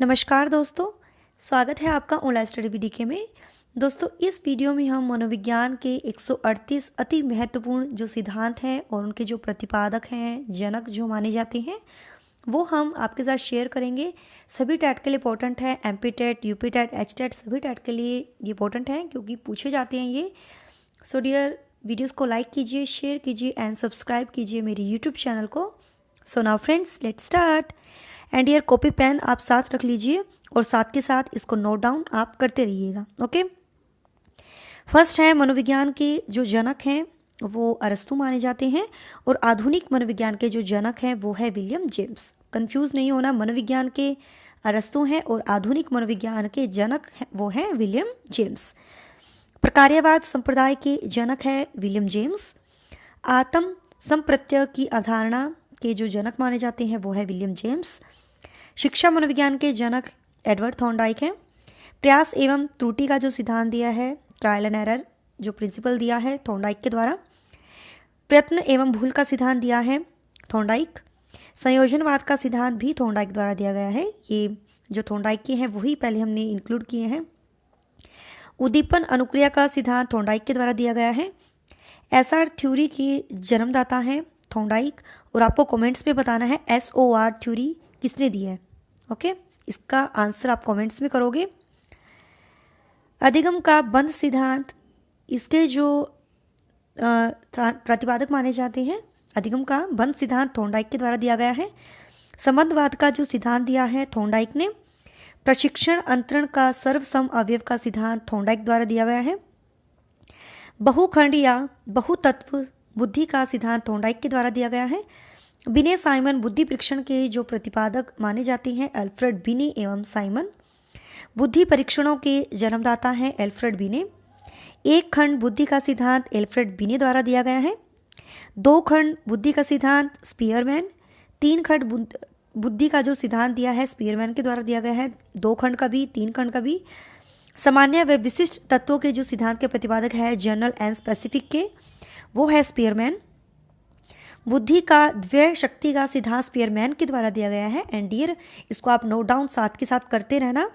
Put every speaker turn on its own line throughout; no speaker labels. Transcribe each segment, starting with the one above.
नमस्कार दोस्तों, स्वागत है आपका ऑनलाइन स्टडी वीडियो में। दोस्तों, इस वीडियो में हम मनोविज्ञान के 138 अति महत्वपूर्ण जो सिद्धांत हैं और उनके जो प्रतिपादक हैं, जनक जो माने जाते हैं, वो हम आपके साथ शेयर करेंगे। सभी टैट के लिए इंपॉर्टेंट है, MP TET, UP TET, H TET, सभी टैट के लिए ये इंपॉर्टेंट है क्योंकि पूछे जाते हैं ये। सो डियर, वीडियोस को लाइक कीजिए, शेयर कीजिए एंड सब्सक्राइब कीजिए मेरी यूट्यूब चैनल को। So now friends, let's start. And यार, कॉपी पेन आप साथ रख लीजिए और साथ के साथ इसको नोट डाउन आप करते रहिएगा। ओके, फर्स्ट है मनोविज्ञान के जो जनक हैं वो अरस्तु माने जाते हैं और आधुनिक मनोविज्ञान के जो जनक हैं वो है विलियम जेम्स। कंफ्यूज नहीं होना, मनोविज्ञान के अरस्तु हैं और आधुनिक मनोविज्ञान के जनक हैं वो हैं विलियम जेम्स। प्रकार्यवाद संप्रदाय के जनक है विलियम जेम्स। आत्म संप्रत्यय की अवधारणा के जो जनक माने जाते हैं वो है विलियम जेम्स। शिक्षा मनोविज्ञान के जनक एडवर्ड थॉर्नडाइक हैं। प्रयास एवं त्रुटि का जो सिद्धांत दिया है, ट्रायल एंड एरर जो प्रिंसिपल दिया है थॉर्नडाइक के द्वारा। प्रयत्न एवं भूल का सिद्धांत दिया है थॉर्नडाइक। संयोजनवाद का सिद्धांत भी थॉर्नडाइक द्वारा दिया गया है। ये जो थॉर्नडाइक के हैं वही पहले हमने इंक्लूड किए हैं। उद्दीपन अनुक्रिया का सिद्धांत थॉर्नडाइक के द्वारा दिया गया है। एसआर थ्योरी के जन्मदाता हैं थॉर्नडाइक और आपको कमेंट्स में बताना है एसओआर थ्योरी किसने दी है। ओके, इसका आंसर आप कमेंट्स में करोगे। अधिगम का बंध सिद्धांत, इसके जो प्रतिपादक माने जाते हैं, अधिगम का बंध सिद्धांत थॉर्नडाइक के द्वारा दिया गया है। संबंधवाद का जो सिद्धांत दिया है थॉर्नडाइक ने। प्रशिक्षण अंतरण का सर्वसम अवयव का सिद्धांत थॉर्नडाइक द्वारा दिया गया है। बहुखंड या बहुतत्व बुद्धि का सिद्धांत थॉर्नडाइक के द्वारा दिया गया है। बिने साइमन बुद्धि परीक्षण के जो प्रतिपादक माने जाते हैं अल्फ्रेड बिने एवं साइमन। बुद्धि परीक्षणों के जन्मदाता हैं अल्फ्रेड बिने। एक खंड बुद्धि का सिद्धांत अल्फ्रेड बिने द्वारा दिया गया है। दो खंड बुद्धि का सिद्धांत स्पीयरमैन। तीन खंड बुद्धि का जो सिद्धांत दिया है स्पीयरमैन के द्वारा दिया गया है, दो खंड का भी, तीन खंड का भी। सामान्य व विशिष्ट तत्वों के जो सिद्धांत के प्रतिपादक है जनरल एंड स्पेसिफिक के, वो है स्पीयरमैन। बुद्धि का द्वय शक्ति का सिद्धांत स्पीयरमैन के द्वारा दिया गया है। एंड डियर, इसको आप नोट डाउन साथ के साथ करते रहना।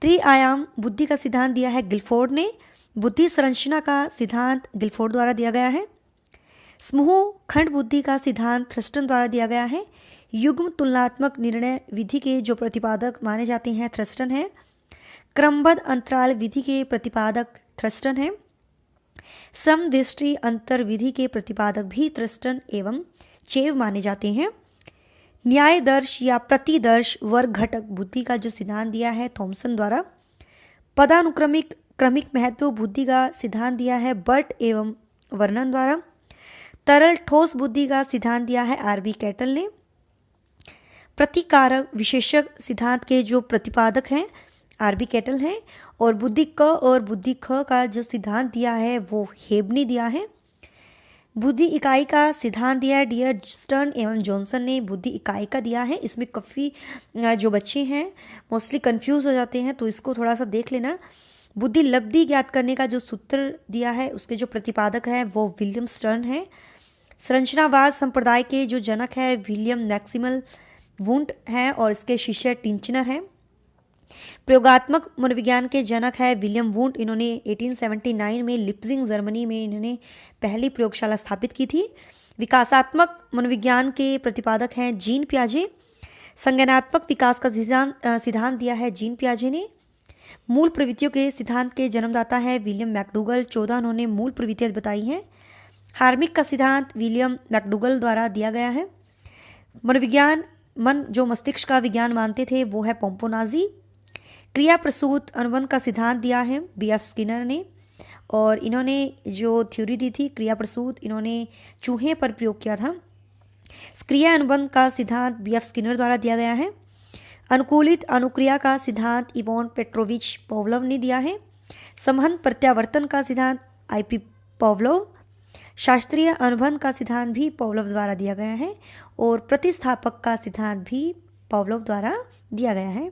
त्रिआयाम बुद्धि का सिद्धांत दिया है गिलफोर्ड ने। बुद्धि संरचना का सिद्धांत गिलफोर्ड द्वारा दिया गया है। समूह खंड बुद्धि का सिद्धांत थ्रस्टन द्वारा दिया गया है। युग्म तुलनात्मक निर्णय विधि के जो प्रतिपादक माने जाते हैं थ्रस्टन है। क्रमबद्ध अंतराल विधि के प्रतिपादक थ्रस्टन है। सम दृष्टि अंतर विधि के प्रतिपादक भी थ्रस्टन एवं चेव माने जाते हैं। न्यायदर्श या प्रतिदर्श वर्ग घटक बुद्धि का जो सिद्धांत दिया है थॉमसन द्वारा। पदानुक्रमिक क्रमिक महत्व बुद्धि का सिद्धांत दिया है बर्ट एवं वर्णन द्वारा। तरल ठोस बुद्धि का सिद्धांत दिया है आरबी कैटल ने। प्रतिकारक विशेषक सिद्धांत के जो प्रतिपादक हैं आरबी कैटल हैं। और बुद्धि क और बुद्धि ख का जो सिद्धांत दिया है वो हेब ने दिया है। बुद्धि इकाई का सिद्धांत दिया है डियर स्टर्न एवं जॉनसन ने बुद्धि इकाई का दिया है। इसमें काफ़ी जो बच्चे हैं मोस्टली कंफ्यूज हो जाते हैं, तो इसको थोड़ा सा देख लेना। बुद्धि लब्धि ज्ञात करने का जो सूत्र दिया है उसके जो प्रतिपादक है वो विलियम स्टर्न है। संरचनावाद संप्रदाय के जो जनक है विलियम मैक्सिमल वुंट हैं और इसके शिष्य टिंचनर हैं। प्रयोगात्मक मनोविज्ञान के जनक है विलियम वुंट। इन्होंने 1879 में लिप्जिंग जर्मनी में इन्होंने पहली प्रयोगशाला स्थापित की थी। विकासात्मक मनोविज्ञान के प्रतिपादक हैं जीन पियाजे। संज्ञानात्मक विकास का सिद्धांत दिया है जीन पियाजे ने। मूल प्रवृत्तियों के सिद्धांत के जन्मदाता है विलियम मैकडूगल। 14 उन्होंने मूल प्रवृत्तियां बताई हैं। हार्मिक का सिद्धांत विलियम मैकडूगल द्वारा दिया गया है। मनोविज्ञान मन जो मस्तिष्क का विज्ञान मानते थे वो है पोम्पोनाजी। क्रिया प्रसूत अनुबंध का सिद्धांत दिया है बीएफ स्किनर ने और इन्होंने जो थ्योरी दी थी क्रिया प्रसूत, इन्होंने चूहे पर प्रयोग किया था। क्रिया अनुबंध का सिद्धांत बीएफ स्किनर द्वारा दिया गया है। अनुकूलित अनुक्रिया का सिद्धांत इवोन पेट्रोविच पॉवलोव ने दिया है। संबंध प्रत्यावर्तन का सिद्धांत आईपी पॉवलोव। शास्त्रीय अनुबंध का सिद्धांत भी पॉवलोव द्वारा दिया गया है और प्रतिस्थापक का सिद्धांत भी पॉवलोव द्वारा दिया गया है।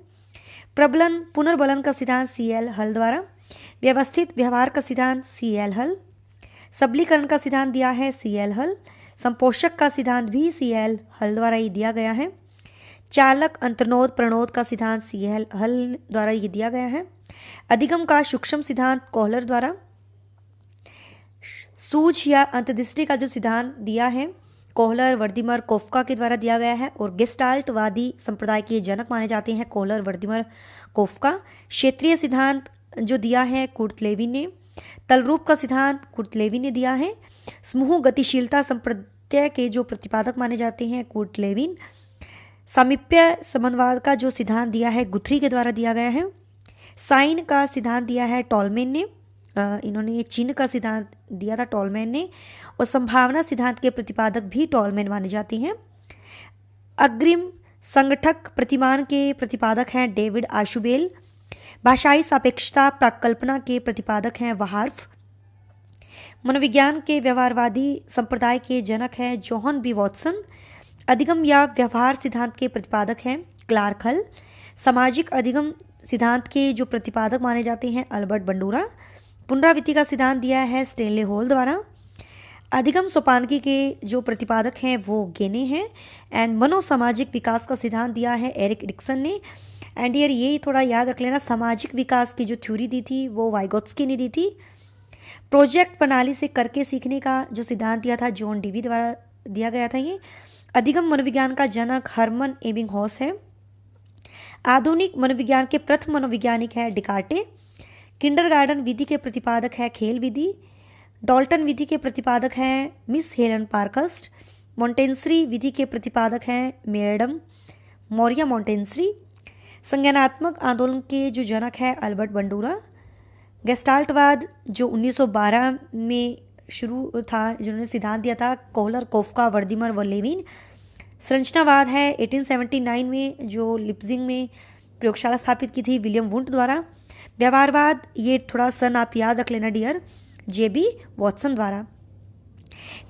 प्रबलन पुनर्बलन का सिद्धांत सीएल हल द्वारा। व्यवस्थित व्यवहार का सिद्धांत सीएल हल। सबलीकरण का सिद्धांत दिया है सीएल हल। संपोषक का सिद्धांत भी सीएल हल द्वारा ही दिया गया है। चालक अंतर्नोद प्रणोद का सिद्धांत सी हल द्वारा ये दिया गया है। अधिगम का सूक्ष्म सिद्धांत कोहलर द्वारा। सूझ या अंतर्दृष्टि का जो सिद्धांत दिया है कोहलर वर्दिमर कोफ्का के द्वारा दिया गया है और गेस्टाल्टवादी संप्रदाय के जनक माने जाते हैं कोहलर वर्दिमर कोफ्का। क्षेत्रीय सिद्धांत जो दिया है कुर्ट लेविन ने। तलरूप का सिद्धांत कुर्ट लेविन ने दिया है। समूह गतिशीलता संप्रदाय के जो प्रतिपादक माने जाते हैं कुर्ट लेविन। सामीप्य संबंधवाद का जो सिद्धांत दिया है गुथरी के द्वारा दिया गया है। साइन का सिद्धांत दिया है टॉलमेन ने। इन्होंने चिन्ह का सिद्धांत दिया था टॉलमेन ने और संभावना सिद्धांत के प्रतिपादक भी टॉलमेन माने जाते हैं। अग्रिम संगठक प्रतिमान के प्रतिपादक हैं डेविड आशुबेल। भाषाई सापेक्षता प्राकल्पना के प्रतिपादक हैं वाहार्फ। मनोविज्ञान के व्यवहारवादी संप्रदाय के जनक हैं जोहन बी वॉटसन। अधिगम या व्यवहार सिद्धांत के प्रतिपादक हैं क्लार्क हल। सामाजिक अधिगम सिद्धांत के जो प्रतिपादक माने जाते हैं अल्बर्ट बंडूरा। पुनरावृत्ति का सिद्धांत दिया है स्टेनले हॉल द्वारा। अधिगम सोपानकी के जो प्रतिपादक हैं वो गेने हैं। एंड मनोसामाजिक विकास का सिद्धांत दिया है एरिक एरिक्सन ने। एंड यार ये थोड़ा याद रख लेना, सामाजिक विकास की जो थ्योरी दी थी वो वाइगोत्स्की ने दी थी। प्रोजेक्ट प्रणाली से करके सीखने का जो सिद्धांत दिया था जॉन डीवी द्वारा दिया गया था। ये अधिगम मनोविज्ञान का जनक हर्मन एबिंगहॉस है। आधुनिक मनोविज्ञान के प्रथम मनोवैज्ञानिक है डिकार्टे। किंडरगार्टन विधि के प्रतिपादक है खेल विधि। डॉल्टन विधि के प्रतिपादक हैं मिस हेलन पार्कस्ट। मोंटेंसरी विधि के प्रतिपादक हैं मैडम मोरिया मोंटेंसरी। संज्ञानात्मक आंदोलन के जो जनक है अल्बर्ट बंडूरा। गेस्टाल्टवाद जो 1912 में शुरू था, जिन्होंने सिद्धांत दिया था कोहलर कोफ्का वर्दिमर व लेविन। संरचनावाद है 1879 में जो लिप्जिंग में प्रयोगशाला स्थापित की थी विलियम वुंट द्वारा। व्यवहारवाद ये थोड़ा सन आप याद रख लेना डियर, जेबी वॉटसन द्वारा।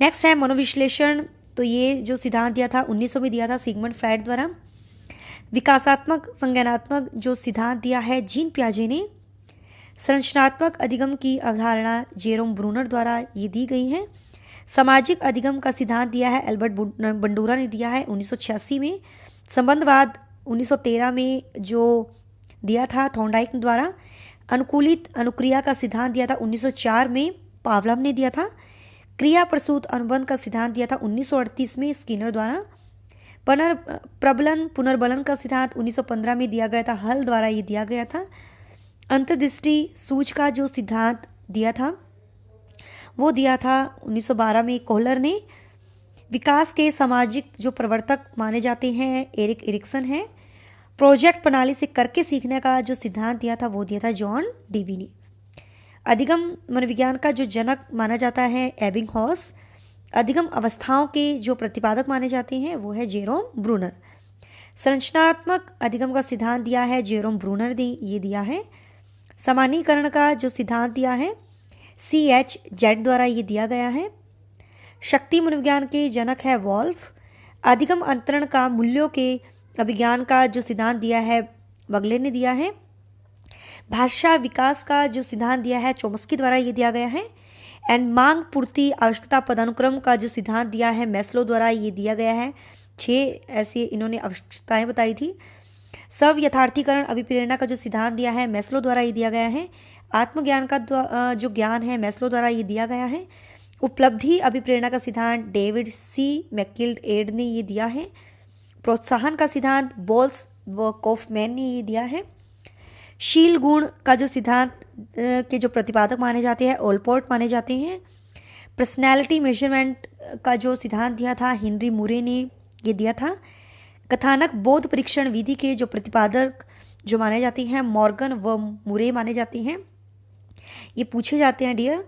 नेक्स्ट है मनोविश्लेषण। तो ये जो सिद्धांत दिया था 1900 में दिया था सिगमंड फ्राइड द्वारा। विकासात्मक संज्ञानात्मक जो सिद्धांत दिया है जीन पियाजे ने। संरचनात्मक अधिगम की अवधारणा जेरोम ब्रूनर द्वारा ये दी गई है। सामाजिक अधिगम का सिद्धांत दिया है एल्बर्ट बंडूरा ने दिया है 1986 में। संबंधवाद 1913 में जो दिया था थॉर्नडाइक द्वारा। अनुकूलित अनुक्रिया का सिद्धांत दिया था 1904 में पावलव ने दिया था। क्रिया प्रसूत अनुबंध का सिद्धांत दिया था 1938 में स्किनर द्वारा। प्रबलन पुनर्बलन का सिद्धांत 1915 में दिया गया था हल द्वारा ये दिया गया था। अंतर्दृष्टि सूझ का जो सिद्धांत दिया था वो दिया था 1912 में कोहलर ने। विकास के सामाजिक जो प्रवर्तक माने जाते हैं एरिक एरिक्सन है। प्रोजेक्ट प्रणाली से करके सीखने का जो सिद्धांत दिया था वो दिया था जॉन डीवी ने। अधिगम मनोविज्ञान का जो जनक माना जाता है एबिंगहॉस। अधिगम अवस्थाओं के जो प्रतिपादक माने जाते हैं वो है जेरोम ब्रूनर। संरचनात्मक अधिगम का सिद्धांत दिया है जेरोम ब्रूनर ने ये दिया है। सामान्यीकरण का जो सिद्धांत दिया है CH द्वारा ये दिया गया है। शक्ति मनोविज्ञान के जनक है वॉल्फ। अधिगम अंतरण का मूल्यों के अभिज्ञान का जो सिद्धांत दिया है बगले ने दिया है। भाषा विकास का जो सिद्धांत दिया है चोम्स्की द्वारा ये दिया गया है। एंड मांग पूर्ति आवश्यकता पदानुक्रम का जो सिद्धांत दिया है मैस्लो द्वारा ये दिया गया है। 6 ऐसे इन्होंने आवश्यकताएं बताई थी। स्व यथार्थीकरण अभिप्रेरणा का जो सिद्धांत दिया है मैस्लो द्वारा ये दिया गया है। आत्मज्ञान का जो ज्ञान है मैस्लो द्वारा ये दिया गया है। उपलब्धि अभिप्रेरणा का सिद्धांत डेविड C मैकगिल्ड एड ने ये दिया है। प्रोत्साहन का सिद्धांत बॉल्स व कॉफमैन ने ये दिया है। शील गुण का जो सिद्धांत के जो प्रतिपादक माने जाते हैं ओलपोर्ट माने जाते हैं। पर्सनैलिटी मेजरमेंट का जो सिद्धांत दिया था हेनरी मुरे ने ये दिया था। कथानक बोध परीक्षण विधि के जो प्रतिपादक जो माने जाते हैं मॉर्गन व मुरे माने जाते हैं। ये पूछे जाते हैं डियर।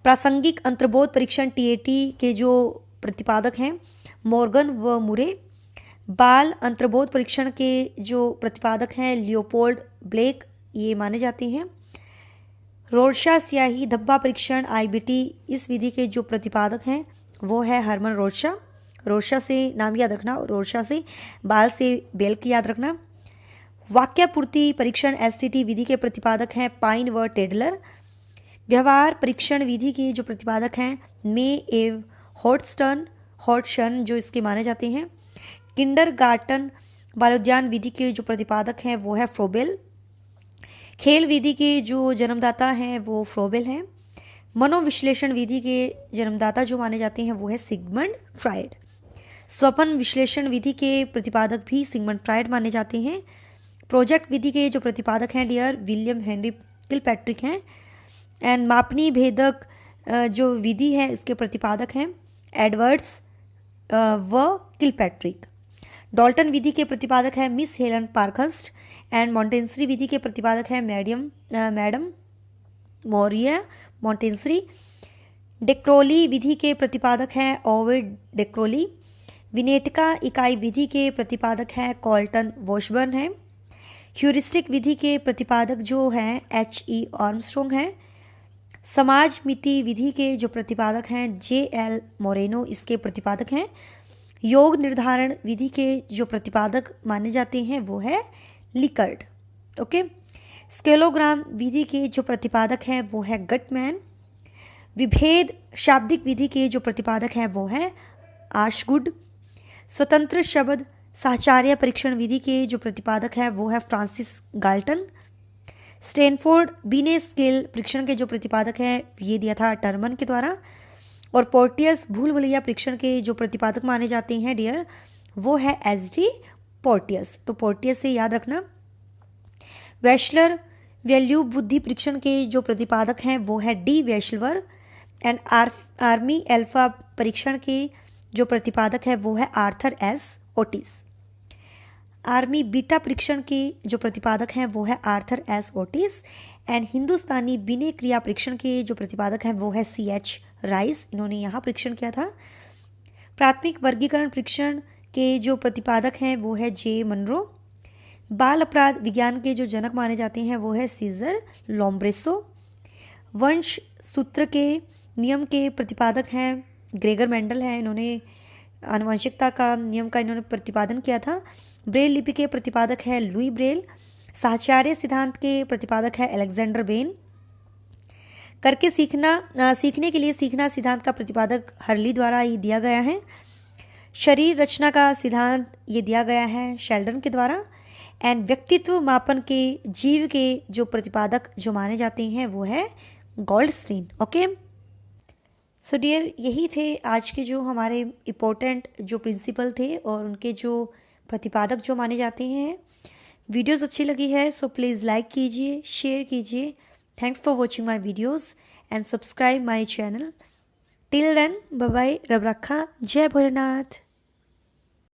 प्रासंगिक अंतर्बोध परीक्षण TAT के जो प्रतिपादक हैं मॉर्गन व मुरे। बाल अंतर्बोध परीक्षण के जो प्रतिपादक हैं लियोपोल्ड ब्लेक ये माने जाते हैं। रोडशा स्याही धब्बा परीक्षण IBT इस विधि के जो प्रतिपादक हैं वो है हरमन रोडशा। रोडशा से नाम याद रखना, रोडशा से बाल से बेल की याद रखना। वाक्यपूर्ति परीक्षण SCT विधि के प्रतिपादक हैं पाइन व टेडलर। व्यवहार परीक्षण विधि के जो प्रतिपादक हैं मे एव हॉटस्टन जो इसके माने जाते हैं। किंडरगार्टन बालोद्यान विधि के जो प्रतिपादक हैं वो है फ्रोबेल। खेल विधि के जो जन्मदाता हैं वो फ्रोबेल हैं। मनोविश्लेषण विधि के जन्मदाता जो माने जाते हैं वो है सिगमंड फ्राइड। स्वप्न विश्लेषण विधि के प्रतिपादक भी सिगमंड फ्राइड माने जाते हैं। प्रोजेक्ट विधि के जो प्रतिपादक हैं डियर विलियम हेनरी किलपैट्रिक हैं। एंड मापनी भेदक जो विधि है इसके प्रतिपादक हैं एडवर्ड्स व किलपैट्रिक। डॉल्टन विधि के प्रतिपादक है मिस हेलन पार्कहर्स्ट। एंड मॉन्टेंसरी विधि के प्रतिपादक है मैडम मोरिया मॉन्टेंसरी। डेक्रोली विधि के प्रतिपादक हैं ओविड डेक्रोली। विनेटिका इकाई विधि के प्रतिपादक हैं कॉल्टन वॉशबर्न हैं। ह्यूरिस्टिक विधि के प्रतिपादक जो हैं H.E. आर्मस्ट्रॉन्ग हैं। समाज मिति विधि के जो प्रतिपादक हैं J.L. मोरेनो इसके प्रतिपादक हैं। योग निर्धारण विधि के जो प्रतिपादक माने जाते हैं वो है लिकर्ट। ओके। स्केलोग्राम विधि के जो प्रतिपादक हैं वो है गटमैन। विभेद शाब्दिक विधि के जो प्रतिपादक हैं वो है आशगुड। स्वतंत्र शब्द साहचर्य परीक्षण विधि के जो प्रतिपादक है वो है फ्रांसिस गाल्टन। स्टैनफोर्ड बीने स्केल परीक्षण के जो प्रतिपादक है ये दिया था टर्मन के द्वारा। और पोर्टियस भूल भुलैया परीक्षण के जो प्रतिपादक माने जाते हैं डियर वो है H.D. पोर्टियस। तो पोर्टियस से याद रखना। वैशलर वैल्यू बुद्धि परीक्षण के जो प्रतिपादक हैं वो है D. वैशलवर। एंड आर्मी अल्फा परीक्षण के जो प्रतिपादक है वो है Arthur S. Otis. Army beta परीक्षण के जो प्रतिपादक हैं वो है आर्थर S. ओटिस। एंड हिंदुस्तानी बिने क्रिया परीक्षण के जो प्रतिपादक हैं वो है C.H. राइस। इन्होंने यहाँ परीक्षण किया था। प्राथमिक वर्गीकरण परीक्षण के जो प्रतिपादक हैं वो है J. मनरो। बाल अपराध विज्ञान के जो जनक माने जाते हैं वो है सीजर लोम्ब्रेसो। वंश सूत्र के नियम के प्रतिपादक हैं ग्रेगर मेंडल है। इन्होंने आनुवंशिकता का नियम का इन्होंने प्रतिपादन किया था। ब्रेल लिपि के प्रतिपादक है लुई ब्रेल। साहचर्य सिद्धांत के प्रतिपादक है अलेक्जेंडर बेन। करके सीखने के लिए सीखना सिद्धांत का प्रतिपादक हर्ली द्वारा ये दिया गया है। शरीर रचना का सिद्धांत ये दिया गया है शेल्डन के द्वारा। एंड व्यक्तित्व मापन के जीव के जो प्रतिपादक जो माने जाते हैं वो है गोल्डस्टीन। ओके। सो डियर यही थे आज के जो हमारे इम्पोर्टेंट जो प्रिंसिपल थे और उनके जो प्रतिपादक जो माने जाते हैं। वीडियोस अच्छी लगी है सो प्लीज़ लाइक कीजिए, शेयर कीजिए। Thanks for watching my videos and subscribe my channel. Till then bye bye, रब रखा, जय भोलेनाथ।